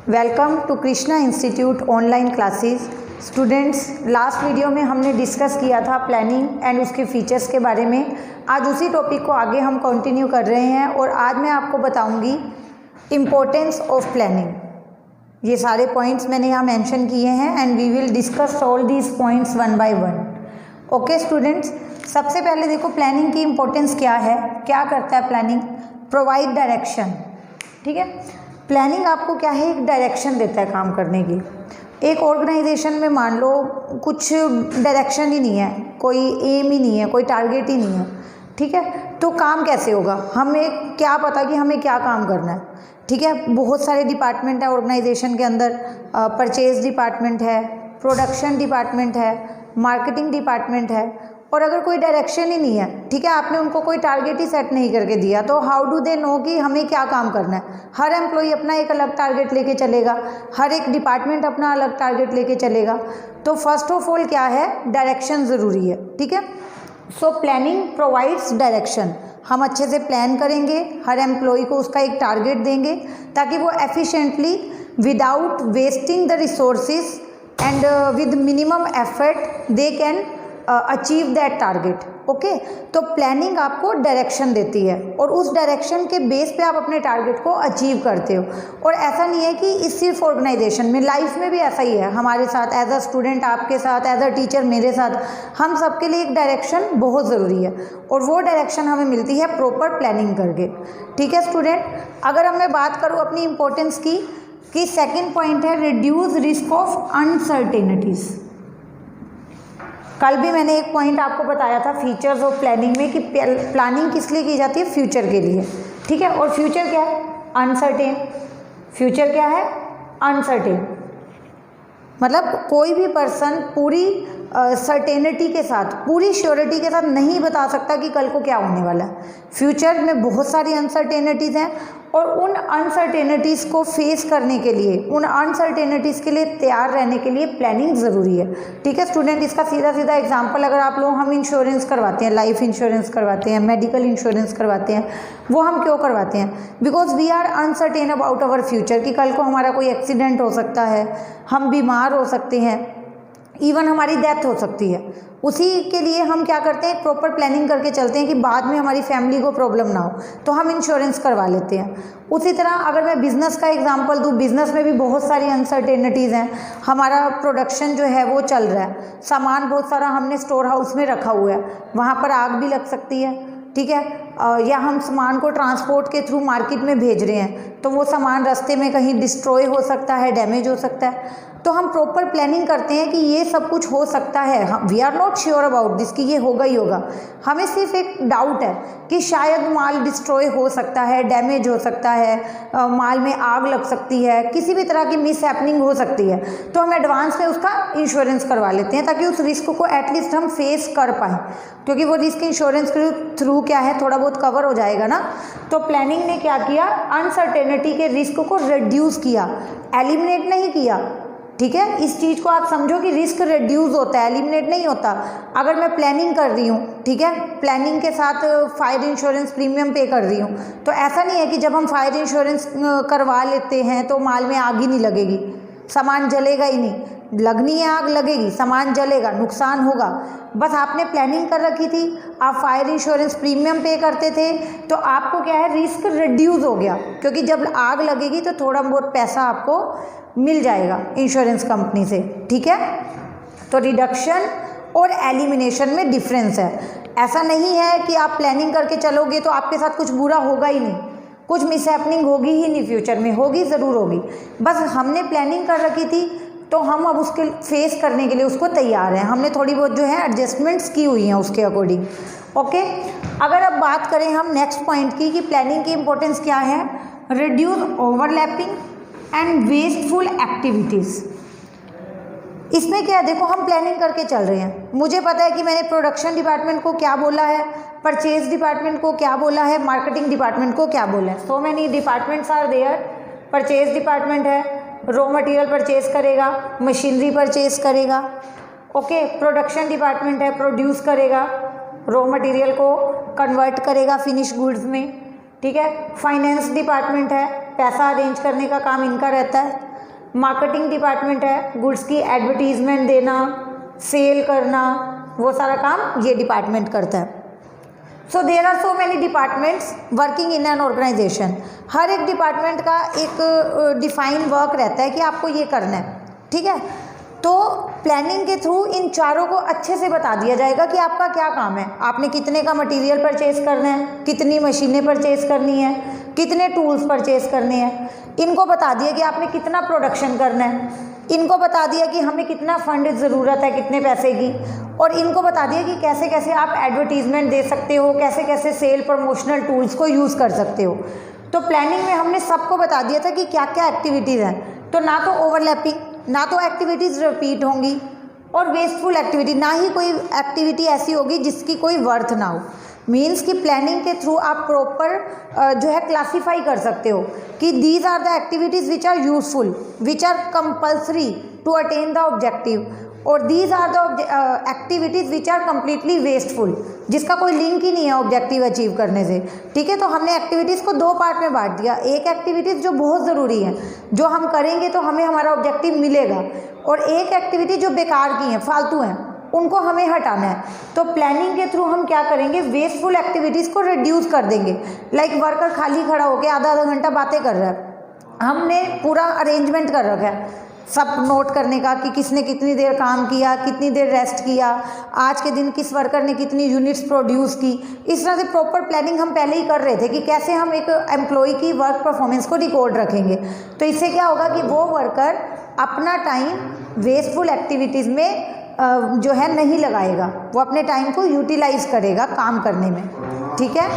Welcome to Krishna institute online classes. Students, last video में हमने discuss किया था प्लानिंग एंड उसके फीचर्स के बारे में। आज उसी टॉपिक को आगे हम कंटिन्यू कर रहे हैं और आज मैं आपको बताऊंगी इम्पोर्टेंस ऑफ प्लानिंग। ये सारे पॉइंट्स मैंने यहाँ मेंशन किए हैं and we will discuss all these points one by one. Okay students, सबसे पहले देखो प्लानिंग की इम्पोर्टेंस क्या है, क्या करता है प्लानिंग। Provide direction. ठीक है, प्लानिंग आपको क्या है, एक डायरेक्शन देता है काम करने की। एक ऑर्गेनाइजेशन में मान लो कुछ डायरेक्शन ही नहीं है, कोई एम ही नहीं है, कोई टारगेट ही नहीं है, ठीक है, तो काम कैसे होगा। हमें क्या पता कि हमें क्या काम करना है। ठीक है, बहुत सारे डिपार्टमेंट है ऑर्गेनाइजेशन के अंदर। परचेज डिपार्टमेंट है, प्रोडक्शन डिपार्टमेंट है, मार्केटिंग डिपार्टमेंट है। और अगर कोई डायरेक्शन ही नहीं है, ठीक है, आपने उनको कोई टारगेट ही सेट नहीं करके दिया, तो हाउ डू दे नो कि हमें क्या काम करना है। हर एम्प्लॉई अपना एक अलग टारगेट लेके चलेगा, हर एक डिपार्टमेंट अपना अलग टारगेट लेके चलेगा। तो फर्स्ट ऑफ ऑल क्या है, डायरेक्शन ज़रूरी है। ठीक है, सो प्लानिंग प्रोवाइड्स डायरेक्शन। हम अच्छे से प्लान करेंगे, हर एम्प्लॉई को उसका एक टारगेट देंगे ताकि वो efficiently without wasting the resources and with minimum effort they can achieve that target. Okay, तो प्लानिंग आपको डायरेक्शन देती है और उस डायरेक्शन के बेस पे आप अपने टारगेट को अचीव करते हो। और ऐसा नहीं है कि इस सिर्फ ऑर्गेनाइजेशन में, लाइफ में भी ऐसा ही है हमारे साथ। एज अ स्टूडेंट आपके साथ, एज अ टीचर मेरे साथ, हम सबके लिए एक डायरेक्शन बहुत ज़रूरी है और वो डायरेक्शन हमें मिलती है प्रॉपर प्लानिंग करके। ठीक है स्टूडेंट, अगर अब मैं बात करूँ अपनी इम्पोर्टेंस की, कि सेकेंड पॉइंट है रिड्यूस रिस्क ऑफ अनसर्टेनिटीज़। कल भी मैंने एक पॉइंट आपको बताया था फीचर्स ऑफ प्लानिंग में कि प्लानिंग किस लिए की जाती है, फ्यूचर के लिए। ठीक है, और फ्यूचर क्या है, अनसर्टेन। फ्यूचर क्या है, अनसर्टेन। मतलब कोई भी पर्सन पूरी सर्टेनिटी के साथ, पूरी श्योरिटी के साथ नहीं बता सकता कि कल को क्या होने वाला है। फ्यूचर में बहुत सारी अनसर्टेनिटीज़ हैं और उन अनसर्टेनिटीज़ को फेस करने के लिए, उन अनसर्टेनिटीज़ के लिए तैयार रहने के लिए प्लानिंग ज़रूरी है। ठीक है स्टूडेंट, इसका सीधा सीधा एग्जांपल अगर आप लोग, हम इंश्योरेंस करवाते हैं, लाइफ इंश्योरेंस करवाते हैं, मेडिकल इंश्योरेंस करवाते हैं, वो हम क्यों करवाते हैं, because we are uncertain about our future, कि कल को हमारा कोई एक्सीडेंट हो सकता है, हम बीमार हो सकते हैं, इवन हमारी डेथ हो सकती है। उसी के लिए हम क्या करते हैं, प्रॉपर प्लानिंग करके चलते हैं कि बाद में हमारी फैमिली को प्रॉब्लम ना हो, तो हम इंश्योरेंस करवा लेते हैं। उसी तरह अगर मैं बिज़नेस का एग्जांपल दूँ, बिज़नेस में भी बहुत सारी अनसर्टेनिटीज़ हैं। हमारा प्रोडक्शन जो है वो चल रहा है, सामान बहुत सारा हमने स्टोर हाउस में रखा हुआ है, वहाँ पर आग भी लग सकती है। ठीक है, या हम सामान को ट्रांसपोर्ट के थ्रू मार्केट में भेज रहे हैं, तो वो सामान रास्ते में कहीं डिस्ट्रॉय हो सकता है, डैमेज हो सकता है। तो हम प्रॉपर प्लानिंग करते हैं कि ये सब कुछ हो सकता है, we are not sure about this कि ये होगा ही होगा, हमें सिर्फ एक डाउट है कि शायद माल डिस्ट्रॉय हो सकता है, डैमेज हो सकता है, माल में आग लग सकती है, किसी भी तरह की मिस हैपनिंग हो सकती है। तो हम एडवांस में उसका इंश्योरेंस करवा लेते हैं ताकि उस रिस्क को एटलीस्ट हम फेस कर पाएँ, क्योंकि वो रिस्क इंश्योरेंस के थ्रू क्या है, थोड़ा बहुत कवर हो जाएगा ना। तो प्लानिंग ने क्या किया, अनसर्टेनिटी के रिस्क को रिड्यूस किया, एलिमिनेट नहीं किया। ठीक है, इस चीज़ को आप समझो कि रिस्क रिड्यूस होता है, एलिमिनेट नहीं होता। अगर मैं प्लानिंग कर रही हूँ, ठीक है, प्लानिंग के साथ फायर इंश्योरेंस प्रीमियम पे कर रही हूँ, तो ऐसा नहीं है कि जब हम फायर इंश्योरेंस करवा लेते हैं तो माल में आग ही नहीं लगेगी, सामान जलेगा ही नहीं। लगनी है आग, लगेगी, सामान जलेगा, नुकसान होगा। बस आपने प्लानिंग कर रखी थी, आप फायर इंश्योरेंस प्रीमियम पे करते थे, तो आपको क्या है, रिस्क रिड्यूस हो गया, क्योंकि जब आग लगेगी तो थोड़ा बहुत पैसा आपको मिल जाएगा इंश्योरेंस कंपनी से। ठीक है, तो रिडक्शन और एलिमिनेशन में डिफरेंस है। ऐसा नहीं है कि आप प्लानिंग करके चलोगे तो आपके साथ कुछ बुरा होगा ही नहीं, कुछ मिसहैपनिंग होगी ही नहीं, फ्यूचर में होगी, ज़रूर होगी। बस हमने प्लानिंग कर रखी थी तो हम अब उसके फेस करने के लिए उसको तैयार हैं, हमने थोड़ी बहुत जो है एडजस्टमेंट्स की हुई हैं उसके अकॉर्डिंग। ओके, अगर अब बात करें हम नेक्स्ट पॉइंट की कि प्लानिंग की इंपॉर्टेंस क्या है, reduce overlapping and wasteful activities. इसमें क्या है, देखो हम प्लानिंग करके चल रहे हैं, मुझे पता है कि मैंने प्रोडक्शन डिपार्टमेंट को क्या बोला है, परचेज डिपार्टमेंट को क्या बोला है, मार्केटिंग डिपार्टमेंट को क्या बोला है। So many departments are there. Purchase department है, रॉ मटेरियल परचेज करेगा, मशीनरी परचेज करेगा। ओके, प्रोडक्शन डिपार्टमेंट है, प्रोड्यूस करेगा, रॉ मटेरियल को कन्वर्ट करेगा फिनिश गुड्स में। ठीक है, फाइनेंस डिपार्टमेंट है, पैसा अरेंज करने का काम इनका रहता है। मार्केटिंग डिपार्टमेंट है, गुड्स की एडवर्टीजमेंट देना, सेल करना, वो सारा काम ये डिपार्टमेंट करता है। So there are so many departments working in an organisation. हर एक डिपार्टमेंट का एक डिफाइन वर्क रहता है कि आपको ये करना है, ठीक है। तो प्लानिंग के थ्रू इन चारों को अच्छे से बता दिया जाएगा कि आपका क्या काम है, आपने कितने का मटेरियल परचेज करना है, कितनी मशीनें परचेज करनी है, कितने टूल्स परचेज करने हैं, इनको बता दिया कि आपने कितना प्रोडक्शन करना है, इनको बता दिया कि हमें कितना फंड ज़रूरत है, कितने पैसे की, और इनको बता दिया कि कैसे कैसे आप एडवर्टीजमेंट दे सकते हो, कैसे कैसे सेल प्रमोशनल टूल्स को यूज़ कर सकते हो। तो प्लानिंग में हमने सबको बता दिया था कि क्या क्या एक्टिविटीज़ हैं। तो ना तो ओवरलैपिंग, ना तो एक्टिविटीज़ रिपीट होंगी, और वेस्टफुल एक्टिविटी, ना ही कोई एक्टिविटी ऐसी होगी जिसकी कोई वर्थ ना हो। मीन्स कि प्लानिंग के थ्रू आप प्रॉपर जो है क्लासीफाई कर सकते हो कि these are the activities which are useful, which are compulsory to attain the objective, और these are the activities which are completely wasteful, जिसका कोई लिंक ही नहीं है ऑब्जेक्टिव अचीव करने से, ठीक है। तो हमने एक्टिविटीज़ को दो पार्ट में बांट दिया, एक एक्टिविटीज़ जो बहुत ज़रूरी है, जो हम करेंगे तो हमें हमारा ऑब्जेक्टिव मिलेगा, और एक एक्टिविटी जो बेकार की हैं, फालतू हैं, उनको हमें हटाना है। तो प्लानिंग के थ्रू हम क्या करेंगे, वेस्टफुल एक्टिविटीज़ को रिड्यूस कर देंगे। लाइक वर्कर खाली खड़ा होकर आधा आधा घंटा बातें कर रहा है, हमने पूरा अरेंजमेंट कर रखा है सब नोट करने का कि किसने कितनी देर काम किया, कितनी देर रेस्ट किया, आज के दिन किस वर्कर ने कितनी यूनिट्स प्रोड्यूस की। इस तरह से प्रॉपर प्लानिंग हम पहले ही कर रहे थे कि कैसे हम एक एम्प्लॉय की वर्क परफॉर्मेंस को रिकॉर्ड रखेंगे। तो इससे क्या होगा कि वो वर्कर अपना टाइम वेस्टफुल एक्टिविटीज़ में जो है नहीं लगाएगा, वो अपने टाइम को यूटिलाइज करेगा काम करने में, ठीक है।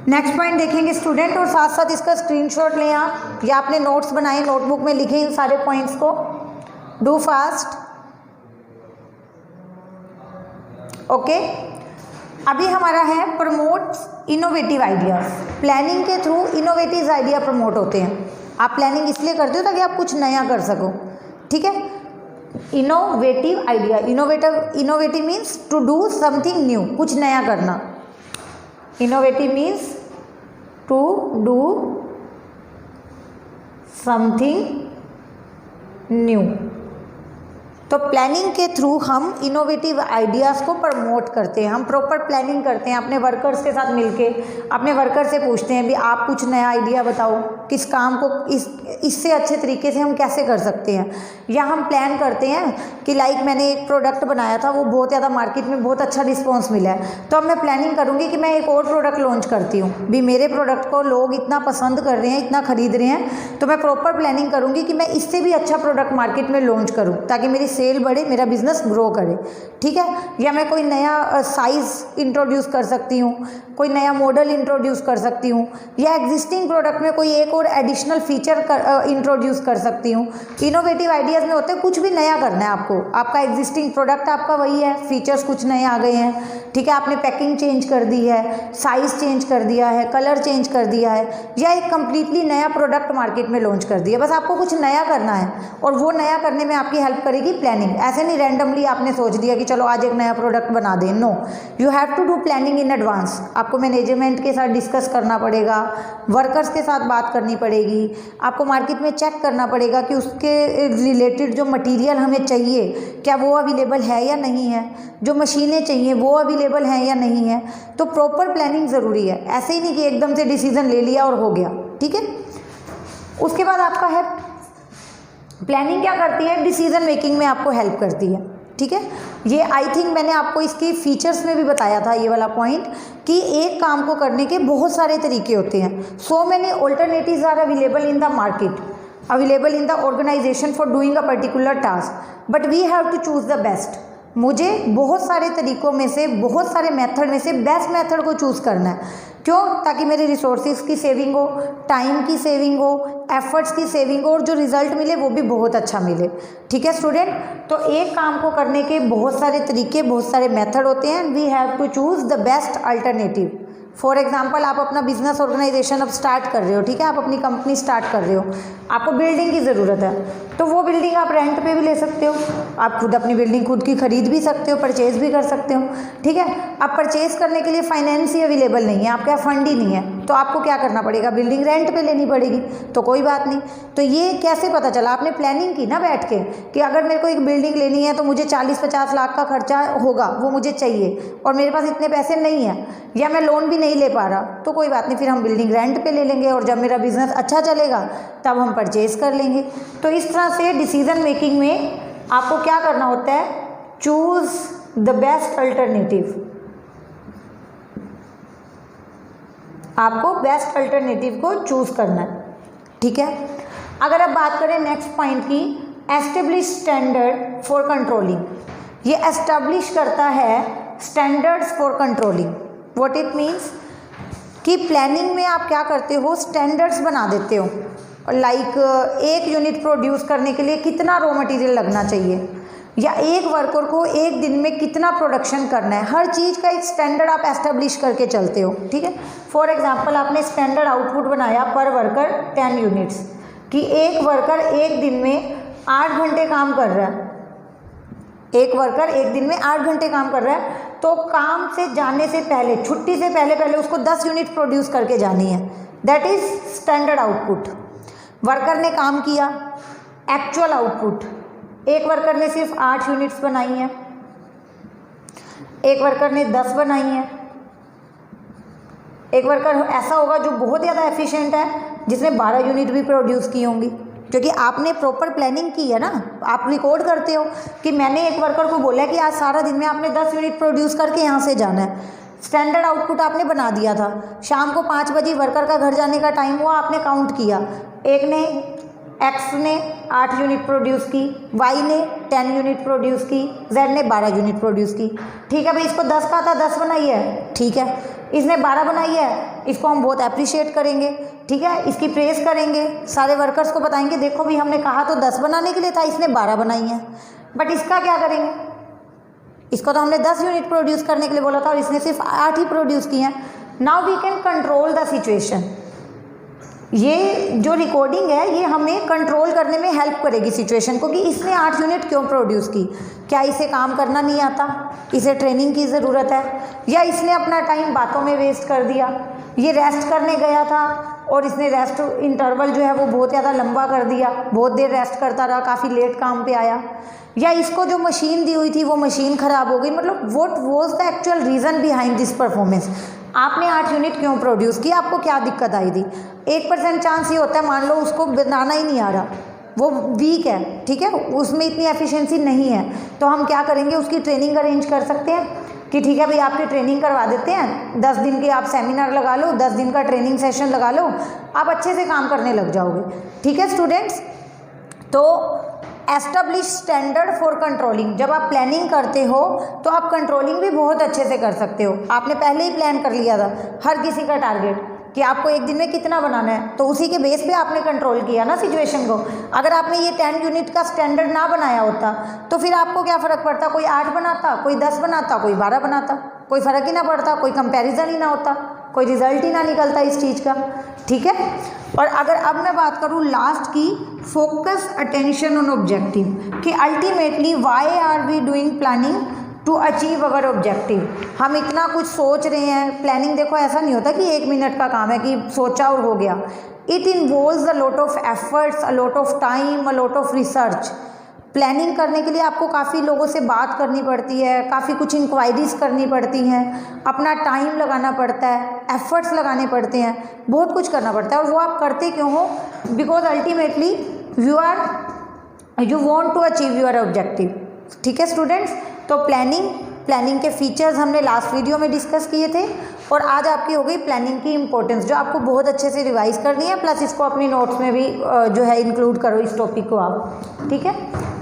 नेक्स्ट पॉइंट देखेंगे स्टूडेंट, और साथ साथ इसका स्क्रीनशॉट लें आप, या आपने नोट्स बनाए नोटबुक में लिखें इन सारे पॉइंट्स को। Do fast, okay. अभी हमारा है प्रमोट इनोवेटिव आइडियाज़। प्लानिंग के थ्रू इनोवेटिव आइडिया प्रमोट होते हैं। आप प्लानिंग इसलिए करते हो ताकि आप कुछ नया कर सको, ठीक है। Innovative idea, innovative means to do something new, कुछ नया करना। Innovative means to do something new. तो प्लानिंग के थ्रू हम इनोवेटिव आइडियाज़ को प्रमोट करते हैं। हम प्रॉपर प्लानिंग करते हैं, अपने वर्कर्स के साथ मिलके अपने वर्कर से पूछते हैं भी आप कुछ नया आइडिया बताओ, किस काम को इससे अच्छे तरीके से हम कैसे कर सकते हैं। या हम प्लान करते हैं कि लाइक मैंने एक प्रोडक्ट बनाया था, वो बहुत ज़्यादा मार्केट में बहुत अच्छा रिस्पॉन्स मिला है, तो अब मैं प्लानिंग करूँगी कि मैं एक और प्रोडक्ट लॉन्च करती हूँ भी, मेरे प्रोडक्ट को लोग इतना पसंद कर रहे हैं, इतना खरीद रहे हैं, तो मैं प्रॉपर प्लानिंग करूँगी कि मैं इससे भी अच्छा प्रोडक्ट मार्केट में लॉन्च करूँ ताकि मेरी सेल बढ़े, मेरा बिजनेस ग्रो करे, ठीक है। या मैं कोई नया साइज़ इंट्रोड्यूस कर सकती हूँ, कोई नया मॉडल इंट्रोड्यूस कर सकती हूँ, या एग्जिस्टिंग प्रोडक्ट में कोई एक और एडिशनल फीचर इंट्रोड्यूस कर सकती हूँ। इनोवेटिव आइडियाज़ में होते हैं कुछ भी नया करना है आपको, आपका एग्जिस्टिंग प्रोडक्ट आपका वही है, फीचर्स कुछ नए आ गए हैं, ठीक है, आपने पैकिंग चेंज कर दी है, साइज़ चेंज कर दिया है, कलर चेंज कर दिया है, या एक कम्प्लीटली नया प्रोडक्ट मार्केट में लॉन्च कर दिया। बस आपको कुछ नया करना है, और वो नया करने में आपकी हेल्प करेगी प्लानिंग। ऐसे नहीं रैंडमली आपने सोच दिया कि चलो आज एक नया प्रोडक्ट बना दें, no, you have to do planning in advance. आपको मैनेजमेंट के साथ डिस्कस करना पड़ेगा, वर्कर्स के साथ बात करनी पड़ेगी, आपको मार्केट में चेक करना पड़ेगा कि उसके रिलेटेड जो मटेरियल हमें चाहिए क्या वो अवेलेबल है या नहीं है, जो मशीनें चाहिए वो अवेलेबल हैं या नहीं है। तो प्रॉपर प्लानिंग ज़रूरी है, ऐसे ही नहीं कि एकदम से डिसीजन ले लिया और हो गया, ठीक है। उसके बाद आपका है प्लानिंग क्या करती है, डिसीजन मेकिंग में आपको हेल्प करती है, ठीक है। ये आई थिंक मैंने आपको इसके फीचर्स में भी बताया था ये वाला पॉइंट कि एक काम को करने के बहुत सारे तरीके होते हैं। So many alternatives are available in the market, available in the organisation for doing a particular task, but we have to choose the best. मुझे बहुत सारे तरीकों में से, बहुत सारे मेथड में से बेस्ट मेथड को चूज़ करना है। क्यों? ताकि मेरे रिसोर्सेज की सेविंग हो, टाइम की सेविंग हो, एफर्ट्स की सेविंग हो, और जो रिजल्ट मिले वो भी बहुत अच्छा मिले, ठीक है स्टूडेंट। तो एक काम को करने के बहुत सारे तरीके, बहुत सारे मेथड होते हैं, we have to choose the best alternative. For example, आप अपना बिजनेस ऑर्गेनाइजेशन अब स्टार्ट कर रहे हो, ठीक है, आप अपनी कंपनी स्टार्ट कर रहे हो, आपको बिल्डिंग की ज़रूरत है, तो वो बिल्डिंग आप रेंट पे भी ले सकते हो, आप खुद अपनी बिल्डिंग खुद की खरीद भी सकते हो, परचेज भी कर सकते हो, ठीक है। अब परचेज करने के लिए फाइनेंस ही अवेलेबल नहीं है, आपके यहाँ फंड ही नहीं है, तो आपको क्या करना पड़ेगा, बिल्डिंग रेंट पे लेनी पड़ेगी। तो कोई बात नहीं। तो ये कैसे पता चला, आपने प्लानिंग की ना बैठ के कि अगर मेरे को एक बिल्डिंग लेनी है तो मुझे 40-50 लाख का खर्चा होगा, वो मुझे चाहिए और मेरे पास इतने पैसे नहीं हैं या मैं लोन भी नहीं ले पा रहा, तो कोई बात नहीं, फिर हम बिल्डिंग रेंट पे ले लेंगे और जब मेरा बिजनेस अच्छा चलेगा तब हम परचेज कर लेंगे। तो इस तरह से डिसीजन मेकिंग में आपको क्या करना होता है, चूज द बेस्ट अल्टरनेटिव। आपको बेस्ट अल्टरनेटिव को चूज करना है, ठीक है। अगर अब बात करें नेक्स्ट पॉइंट की, एस्टेब्लिश स्टैंडर्ड फॉर कंट्रोलिंग। ये एस्टेब्लिश करता है standards for controlling. What it means कि प्लानिंग में आप क्या करते हो, स्टैंडर्ड्स बना देते हो। लाइक एक यूनिट प्रोड्यूस करने के लिए कितना रॉ मटेरियल लगना चाहिए या एक वर्कर को एक दिन में कितना प्रोडक्शन करना है, हर चीज़ का एक स्टैंडर्ड आप एस्टेब्लिश करके चलते हो, ठीक है। फॉर एग्जांपल आपने स्टैंडर्ड आउटपुट बनाया पर वर्कर 10 यूनिट्स कि एक वर्कर एक दिन में 8 घंटे काम कर रहा है, एक वर्कर एक दिन में 8 घंटे काम कर रहा है, तो काम से जाने से पहले, छुट्टी से पहले उसको 10 यूनिट प्रोड्यूस करके जानी है। That is standard output. Worker ने काम किया, एक्चुअल आउटपुट, एक वर्कर ने सिर्फ 8 यूनिट्स बनाई हैं, एक वर्कर ने 10 बनाई हैं, एक वर्कर ऐसा होगा जो बहुत ज़्यादा एफिशिएंट है जिसने 12 यूनिट भी प्रोड्यूस की होंगी, क्योंकि आपने प्रॉपर प्लानिंग की है ना। आप रिकॉर्ड करते हो कि मैंने एक वर्कर को बोला कि आज सारा दिन में आपने 10 यूनिट प्रोड्यूस करके यहाँ से जाना है। स्टैंडर्ड आउटपुट आपने बना दिया था। शाम को 5 बजे वर्कर का घर जाने का टाइम हुआ, आपने काउंट किया, एक ने एक्स ने 8 यूनिट प्रोड्यूस की, वाई ने 10 यूनिट प्रोड्यूस की, जेड ने 12 यूनिट प्रोड्यूस की। ठीक है भाई, इसको 10 का था, 10 बनाई है, ठीक है। इसने 12 बनाई है, इसको हम बहुत अप्रिशिएट करेंगे, ठीक है, इसकी प्रेस करेंगे, सारे वर्कर्स को बताएंगे देखो भी हमने कहा तो 10 बनाने के लिए था, इसने 12 बनाई है। बट इसका क्या करेंगे, इसको तो हमने 10 यूनिट प्रोड्यूस करने के लिए बोला था और इसने सिर्फ 8 ही प्रोड्यूस किए हैं। Now we can control the situation. ये जो रिकॉर्डिंग है ये हमें कंट्रोल करने में हेल्प करेगी सिचुएशन को कि इसने 8 यूनिट क्यों प्रोड्यूस की। क्या इसे काम करना नहीं आता, इसे ट्रेनिंग की ज़रूरत है, या इसने अपना टाइम बातों में वेस्ट कर दिया, ये रेस्ट करने गया था और इसने रेस्ट इंटरवल जो है वो बहुत ज़्यादा लंबा कर दिया, बहुत देर रेस्ट करता रहा, काफ़ी लेट काम पे आया, या इसको जो मशीन दी हुई थी वो मशीन ख़राब हो गई। मतलब what was the actual reason behind this performance. आपने 8 यूनिट क्यों प्रोड्यूस की, आपको क्या दिक्कत आई थी। 1% चांस ये होता है, मान लो उसको बनाना ही नहीं आ रहा, वो वीक है, ठीक है, उसमें इतनी एफिशिएंसी नहीं है, तो हम क्या करेंगे, उसकी ट्रेनिंग अरेंज कर सकते हैं कि ठीक है भाई आपकी ट्रेनिंग करवा देते हैं, 10 दिन के आप सेमिनार लगा लो, 10 दिन का ट्रेनिंग सेशन लगा लो, आप अच्छे से काम करने लग जाओगे। ठीक है स्टूडेंट्स, तो एस्टेब्लिश स्टैंडर्ड फॉर कंट्रोलिंग। जब आप प्लानिंग करते हो तो आप कंट्रोलिंग भी बहुत अच्छे से कर सकते हो। आपने पहले ही प्लान कर लिया था हर किसी का टारगेट कि आपको एक दिन में कितना बनाना है, तो उसी के बेस पे आपने कंट्रोल किया ना सिचुएशन को। अगर आपने ये 10 यूनिट का स्टैंडर्ड ना बनाया होता तो फिर आपको क्या फ़र्क पड़ता, कोई 8 बनाता, कोई 10 बनाता, कोई 12 बनाता, कोई फ़र्क ही ना पड़ता, कोई कंपैरिजन ही ना होता, कोई रिजल्ट ही ना निकलता इस चीज़ का। ठीक है, और अगर अब मैं बात करूँ लास्ट की, फोकस अटेंशन ऑन ऑब्जेक्टिव, कि ultimately why are we doing planning to achieve our objective. हम इतना कुछ सोच रहे हैं, प्लानिंग देखो ऐसा नहीं होता कि 1 मिनट का काम है कि सोचा और हो गया। It involves a lot of efforts, a lot of time, a lot of research. Planning करने के लिए आपको काफ़ी लोगों से बात करनी पड़ती है, काफ़ी कुछ इंक्वायरीज करनी पड़ती हैं, अपना टाइम लगाना पड़ता है, एफर्ट्स लगाने पड़ते हैं, बहुत कुछ करना पड़ता है। और वो आप करते क्यों हो, because ultimately you want to achieve your objective. ठीक है स्टूडेंट्स, तो प्लानिंग के फीचर्स हमने लास्ट वीडियो में डिस्कस किए थे, और आज आपकी हो गई प्लानिंग की इंपॉर्टेंस, जो आपको बहुत अच्छे से रिवाइज करनी है, प्लस इसको अपनी नोट्स में भी जो है इंक्लूड करो इस टॉपिक को आप। ठीक है।